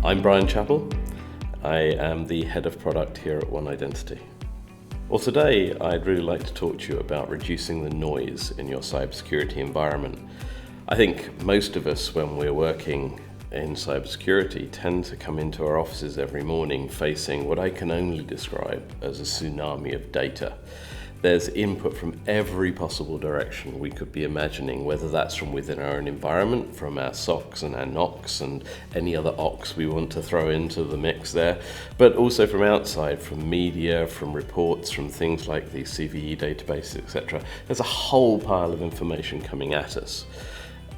I'm Brian Chappell. I am the head of product here at One Identity. Well, today I'd really like to talk to you about reducing the noise in your cybersecurity environment. I think most of us, when we're working in cybersecurity, tend to come into our offices every morning facing what I can only describe as a tsunami of data. There's input from every possible direction we could be imagining, whether that's from within our own environment, from our SOCs and our NOCs and any other ocs we want to throw into the mix there, but also from outside, from media, from reports, from things like the CVE databases, etc. There's a whole pile of information coming at us.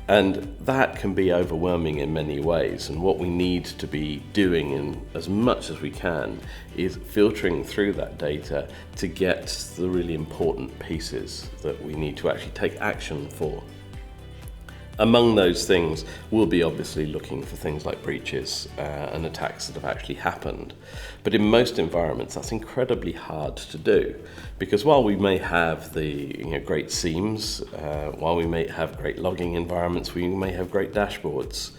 And that can be overwhelming in many ways, and what we need to be doing in as much as we can is filtering through that data to get the really important pieces that we need to actually take action for. Among those things, we'll be obviously looking for things like breaches and attacks that have actually happened. But in most environments, that's incredibly hard to do, because while we may have the great SIEMs, while we may have great logging environments, we may have great dashboards,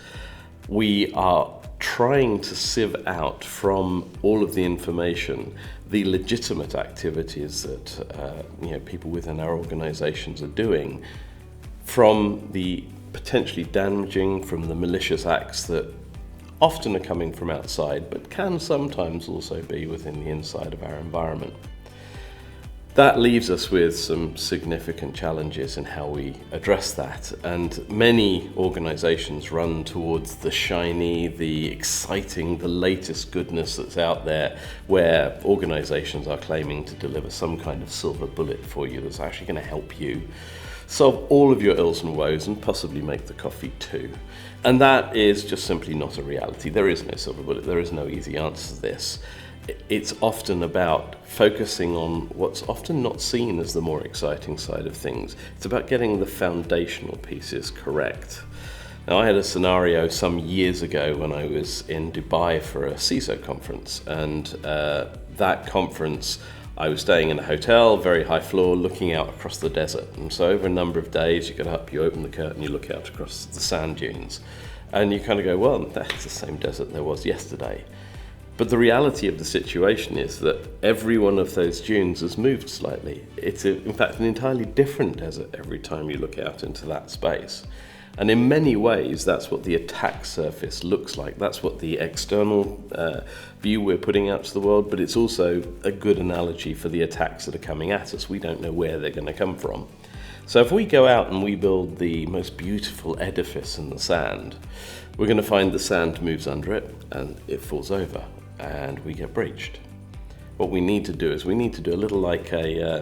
we are trying to sieve out from all of the information the legitimate activities that people within our organizations are doing, from the potentially damaging, from the malicious acts that often are coming from outside, but can sometimes also be within the inside of our environment. That leaves us with some significant challenges in how we address that, and many organizations run towards the shiny, the exciting, the latest goodness that's out there, where organizations are claiming to deliver some kind of silver bullet for you that's actually going to help you solve all of your ills and woes and possibly make the coffee too. And that is just simply not a reality. There is no silver bullet, there is no easy answer to this. It's often about focusing on what's often not seen as the more exciting side of things. It's about getting the foundational pieces correct. Now, I had a scenario some years ago when I was in Dubai for a CISO conference, and that conference, I was staying in a hotel, very high floor, looking out across the desert. And so over a number of days, you get up, you open the curtain, you look out across the sand dunes, and you kind of go, well, that's the same desert there was yesterday. But the reality of the situation is that every one of those dunes has moved slightly. It's in fact an entirely different desert every time you look out into that space. And in many ways, that's what the attack surface looks like. That's what the external view we're putting out to the world, but it's also a good analogy for the attacks that are coming at us. We don't know where they're going to come from. So if we go out and we build the most beautiful edifice in the sand, we're going to find the sand moves under it and it falls over and we get breached. What we need to do is we need to do a little like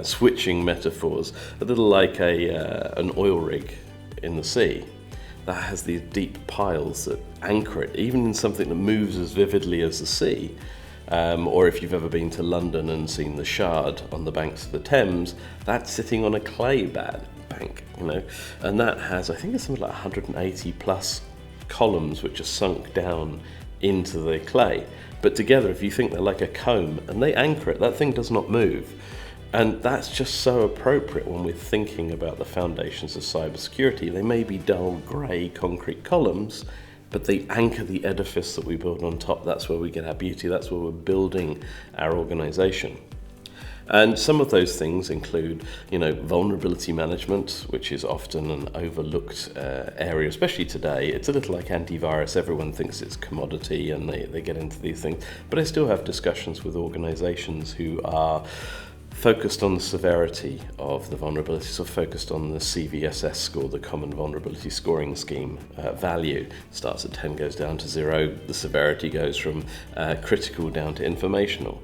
switching metaphors, a little like an oil rig in the sea that has these deep piles that anchor it, even in something that moves as vividly as the sea. Or if you've ever been to London and seen the Shard on the banks of the Thames, that's sitting on a clay bank, and that has, I think it's something like 180 plus columns which are sunk down into the clay. But together, if you think they're like a comb and they anchor it, that thing does not move. And that's just so appropriate when we're thinking about the foundations of cybersecurity. They may be dull grey concrete columns, but they anchor the edifice that we build on top. That's where we get our beauty. That's where we're building our organization. And some of those things include, vulnerability management, which is often an overlooked area, especially today. It's a little like antivirus. Everyone thinks it's commodity and they get into these things. But I still have discussions with organizations who are focused on the severity of the vulnerabilities, or focused on the CVSS score, the Common Vulnerability Scoring Scheme value. Starts at 10, goes down to 0. The severity goes from critical down to informational.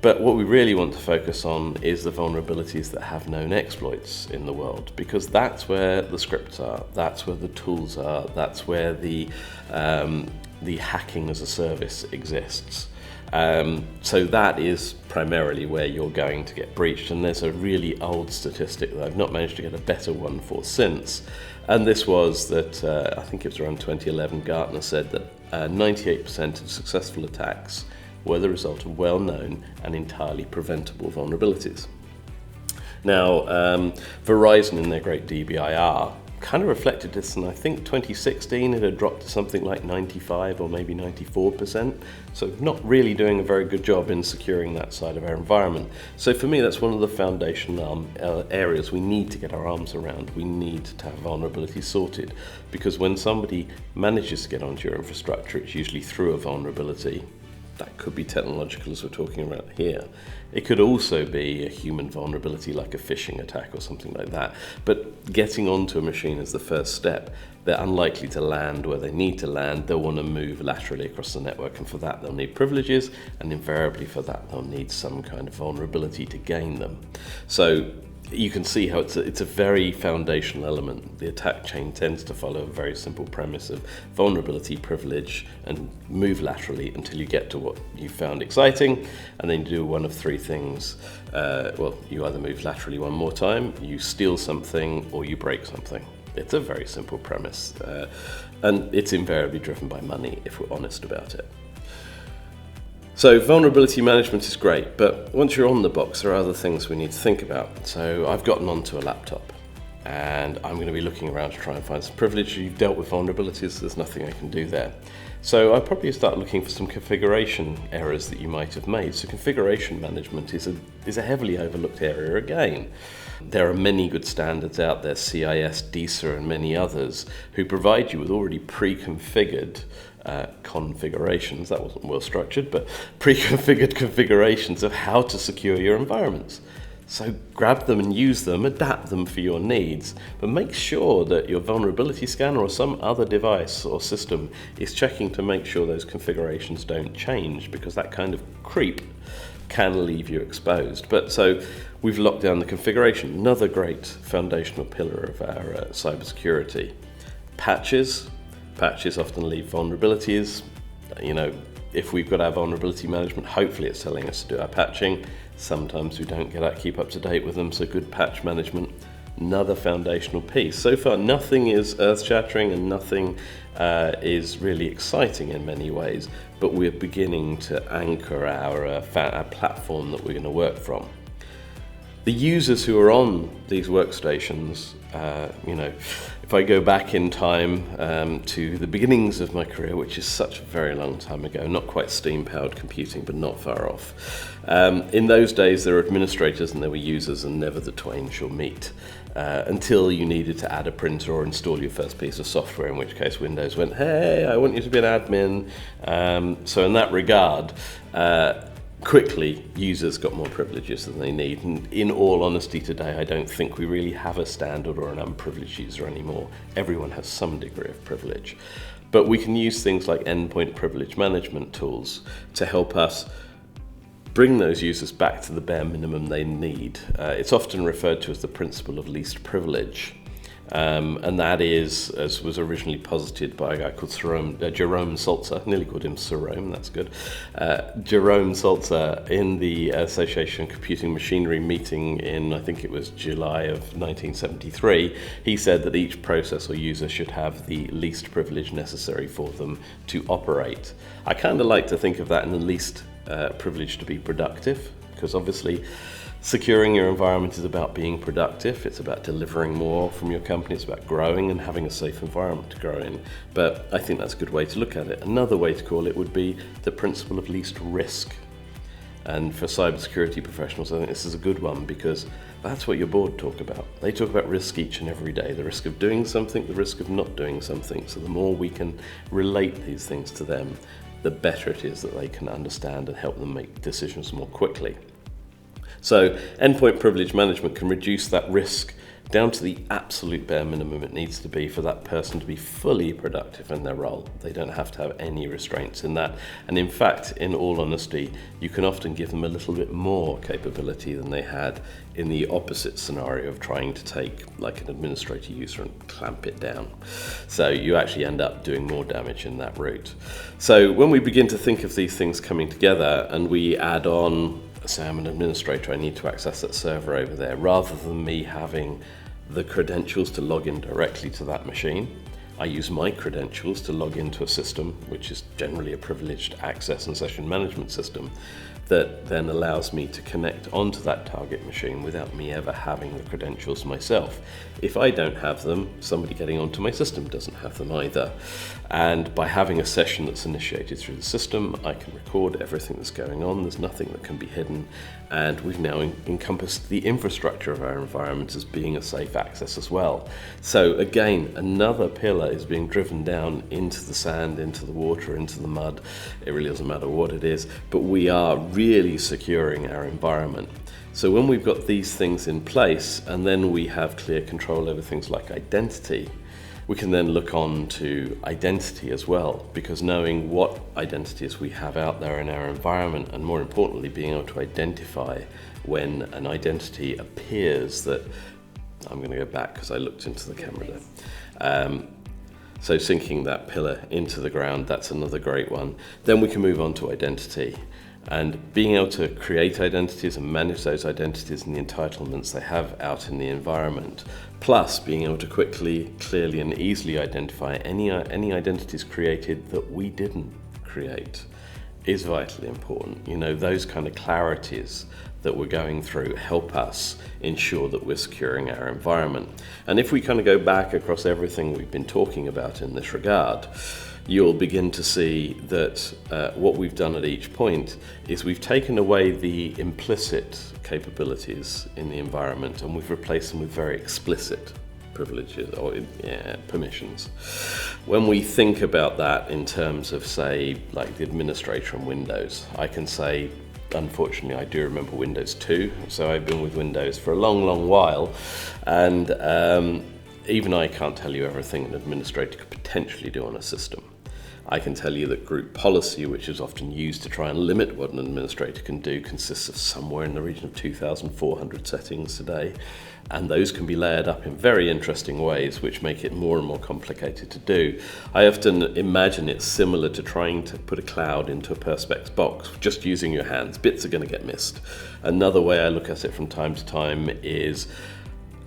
But what we really want to focus on is the vulnerabilities that have known exploits in the world, because that's where the scripts are, that's where the tools are, that's where the hacking as a service exists. So that is primarily where you're going to get breached, and there's a really old statistic that I've not managed to get a better one for since, and this was that I think it was around 2011, Gartner said that 98% of successful attacks were the result of well-known and entirely preventable vulnerabilities. Now, Verizon in their great DBIR kind of reflected this, and I think 2016 it had dropped to something like 95 or maybe 94%. So not really doing a very good job in securing that side of our environment. So for me, that's one of the foundational areas we need to get our arms around. We need to have vulnerability sorted, because when somebody manages to get onto your infrastructure, it's usually through a vulnerability. That could be technological, as we're talking about here. It could also be a human vulnerability, like a phishing attack or something like that. But getting onto a machine is the first step. They're unlikely to land where they need to land. They'll want to move laterally across the network, and for that they'll need privileges, and invariably for that they'll need some kind of vulnerability to gain them. So you can see how it's a very foundational element. The attack chain tends to follow a very simple premise of vulnerability, privilege, and move laterally until you get to what you found exciting, and then you do one of three things. You either move laterally one more time, you steal something, or you break something. It's a very simple premise, and it's invariably driven by money, if we're honest about it. So vulnerability management is great, but once you're on the box, there are other things we need to think about. So I've gotten onto a laptop, and I'm going to be looking around to try and find some privilege. You've dealt with vulnerabilities, there's nothing I can do there. So I'll probably start looking for some configuration errors that you might have made. So configuration management is a heavily overlooked area again. There are many good standards out there, CIS, DISA, and many others, who provide you with already pre-configured configurations. That wasn't well structured, but pre-configured configurations of how to secure your environments. So grab them and use them, adapt them for your needs, but make sure that your vulnerability scanner or some other device or system is checking to make sure those configurations don't change, because that kind of creep can leave you exposed. But so we've locked down the configuration, another great foundational pillar of our cybersecurity. Patches often leave vulnerabilities. If we've got our vulnerability management, hopefully it's telling us to do our patching. Sometimes we don't keep up to date with them, so good patch management, another foundational piece. So far, nothing is earth-shattering and nothing is really exciting in many ways, but we're beginning to anchor our platform that we're going to work from. The users who are on these workstations, if I go back in time to the beginnings of my career, which is such a very long time ago, not quite steam-powered computing, but not far off. In those days, there were administrators and there were users, and never the twain shall meet. Until you needed to add a printer or install your first piece of software, in which case Windows went, hey, I want you to be an admin. So in that regard, quickly, users got more privileges than they need, and in all honesty today, I don't think we really have a standard or an unprivileged user anymore. Everyone has some degree of privilege. But we can use things like endpoint privilege management tools to help us bring those users back to the bare minimum they need. It's often referred to as the principle of least privilege. And that is, as was originally posited by a guy called Jerome Salzer, nearly called him Sarome, that's good. Jerome Salzer, in the Association of Computing Machinery meeting in, I think it was July of 1973, he said that each process or user should have the least privilege necessary for them to operate. I kind of like to think of that in the least privilege to be productive, because obviously securing your environment is about being productive. It's about delivering more from your company. It's about growing and having a safe environment to grow in. But I think that's a good way to look at it. Another way to call it would be the principle of least risk. And for cybersecurity professionals, I think this is a good one, because that's what your board talk about. They talk about risk each and every day, the risk of doing something, the risk of not doing something. So the more we can relate these things to them, the better it is that they can understand and help them make decisions more quickly. So endpoint privilege management can reduce that risk down to the absolute bare minimum it needs to be for that person to be fully productive in their role. They don't have to have any restraints in that. And in fact, in all honesty, you can often give them a little bit more capability than they had in the opposite scenario of trying to take like an administrator user and clamp it down. So you actually end up doing more damage in that route. So when we begin to think of these things coming together and we add on, say I'm an administrator, I need to access that server over there, rather than me having the credentials to log in directly to that machine, I use my credentials to log into a system, which is generally a privileged access and session management system, that then allows me to connect onto that target machine without me ever having the credentials myself. If I don't have them, somebody getting onto my system doesn't have them either. And by having a session that's initiated through the system, I can record everything that's going on. There's nothing that can be hidden. And we've now encompassed the infrastructure of our environment as being a safe access as well. So again, another pillar is being driven down into the sand, into the water, into the mud. It really doesn't matter what it is, but we are really securing our environment. So when we've got these things in place, and then we have clear control over things like identity, we can then look on to identity as well, because knowing what identities we have out there in our environment, and more importantly, being able to identify when an identity appears that, I'm going to go back because I looked into the camera there. So sinking that pillar into the ground, that's another great one. Then we can move on to identity. And being able to create identities and manage those identities and the entitlements they have out in the environment, plus being able to quickly, clearly and easily identify any identities created that we didn't create, is vitally important. You know, those kind of clarities that we're going through help us ensure that we're securing our environment. And if we kind of go back across everything we've been talking about in this regard, you'll begin to see that what we've done at each point is we've taken away the implicit capabilities in the environment and we've replaced them with very explicit privileges or permissions. When we think about that in terms of, say, like the administrator on Windows, I can say, unfortunately, I do remember Windows 2, so I've been with Windows for a long, long while, and even I can't tell you everything an administrator could potentially do on a system. I can tell you that group policy, which is often used to try and limit what an administrator can do, consists of somewhere in the region of 2,400 settings today. And those can be layered up in very interesting ways, which make it more and more complicated to do. I often imagine it's similar to trying to put a cloud into a Perspex box, just using your hands. Bits are going to get missed. Another way I look at it from time to time is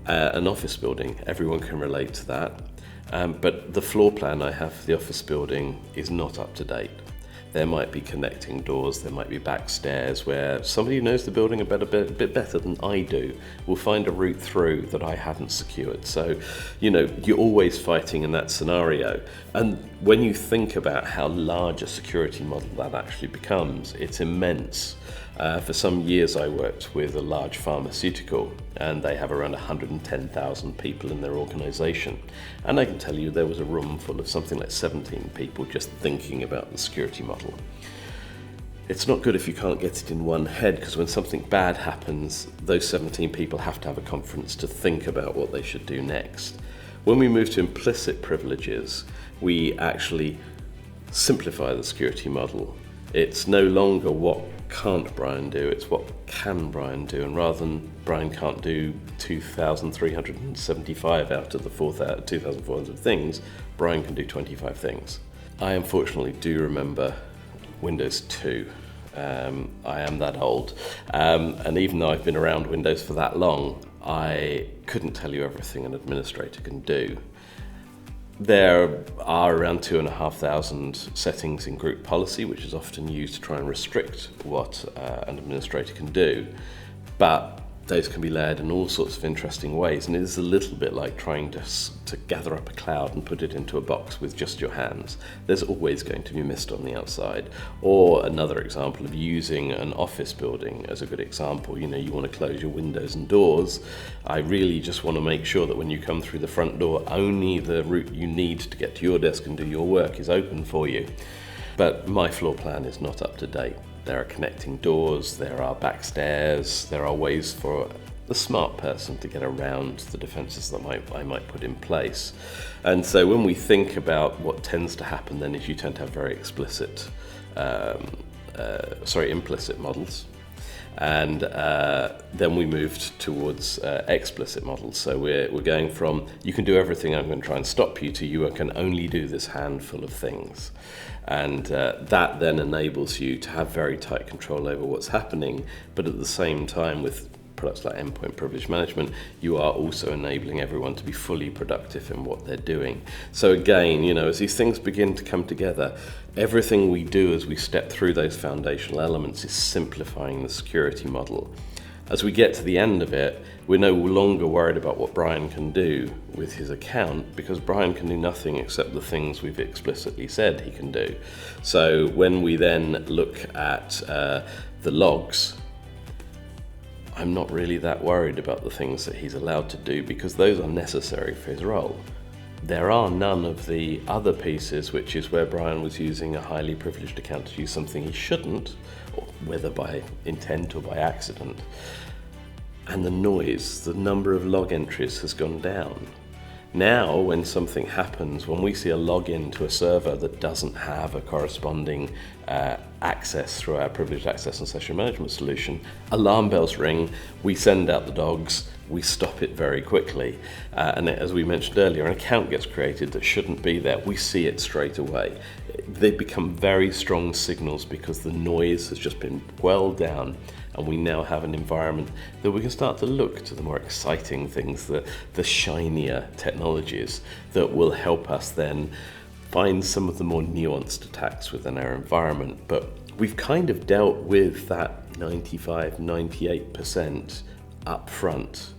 an office building. Everyone can relate to that. But the floor plan I have for the office building is not up to date. There might be connecting doors, there might be back stairs where somebody who knows the building a bit better than I do will find a route through that I haven't secured. So, you know, you're always fighting in that scenario. And when you think about how large a security model that actually becomes, it's immense. For some years I worked with a large pharmaceutical and they have around 110,000 people in their organization. And I can tell you there was a room full of something like 17 people just thinking about the security model. It's not good if you can't get it in one head, because when something bad happens, those 17 people have to have a conference to think about what they should do next. When we move to implicit privileges, we actually simplify the security model. It's no longer what can't Brian do, it's what can Brian do, and rather than Brian can't do 2,375 out of the 2,400 things, Brian can do 25 things. I unfortunately do remember Windows 2. I am that old, and even though I've been around Windows for that long, I couldn't tell you everything an administrator can do. There are around 2,500 settings in group policy, which is often used to try and restrict what an administrator can do, but those can be layered in all sorts of interesting ways, and it is a little bit like trying to gather up a cloud and put it into a box with just your hands. There's always going to be mist on the outside. Or another example of using an office building as a good example, you know, you want to close your windows and doors. I really just want to make sure that when you come through the front door, only the route you need to get to your desk and do your work is open for you. But my floor plan is not up to date. There are connecting doors, there are back stairs, there are ways for the smart person to get around the defenses that I might put in place. And so when we think about what tends to happen then is you tend to have very implicit models. And then we moved towards explicit models. So we're going from, you can do everything, I'm going to try and stop you, to you can only do this handful of things. And that then enables you to have very tight control over what's happening, but at the same time with products like endpoint privilege management, you are also enabling everyone to be fully productive in what they're doing. So again, as these things begin to come together, everything we do as we step through those foundational elements is simplifying the security model. As we get to the end of it, we're no longer worried about what Brian can do with his account, because Brian can do nothing except the things we've explicitly said he can do. So when we then look at the logs, I'm not really that worried about the things that he's allowed to do, because those are necessary for his role. There are none of the other pieces, which is where Brian was using a highly privileged account to do something he shouldn't, or whether by intent or by accident. And the noise, the number of log entries has gone down. Now, when something happens, when we see a login to a server that doesn't have a corresponding access through our privileged access and session management solution, alarm bells ring, we send out the dogs, we stop it very quickly. And as we mentioned earlier, an account gets created that shouldn't be there, we see it straight away. They become very strong signals because the noise has just been quelled down, and we now have an environment that we can start to look to the more exciting things, the shinier technologies that will help us then find some of the more nuanced attacks within our environment. But we've kind of dealt with that 95, 98% up front.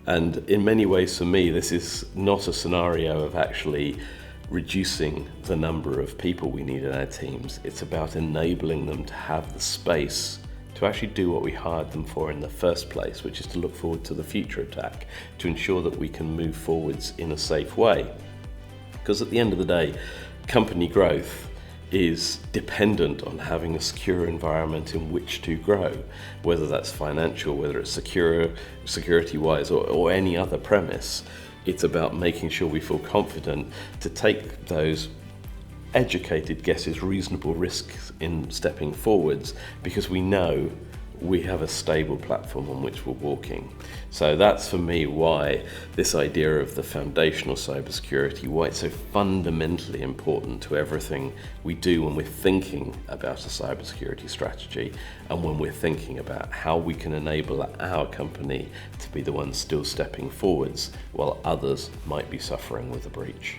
And in many ways, for me, this is not a scenario of actually reducing the number of people we need in our teams. It's about enabling them to have the space to actually do what we hired them for in the first place, which is to look forward to the future attack, to ensure that we can move forwards in a safe way. Because at the end of the day, company growth is dependent on having a secure environment in which to grow, whether that's financial, whether it's security-wise, or any other premise. It's about making sure we feel confident to take those educated guesses, reasonable risks in stepping forwards, because we know we have a stable platform on which we're walking. So that's for me why this idea of the foundational cybersecurity, why it's so fundamentally important to everything we do when we're thinking about a cybersecurity strategy, and when we're thinking about how we can enable our company to be the ones still stepping forwards while others might be suffering with a breach.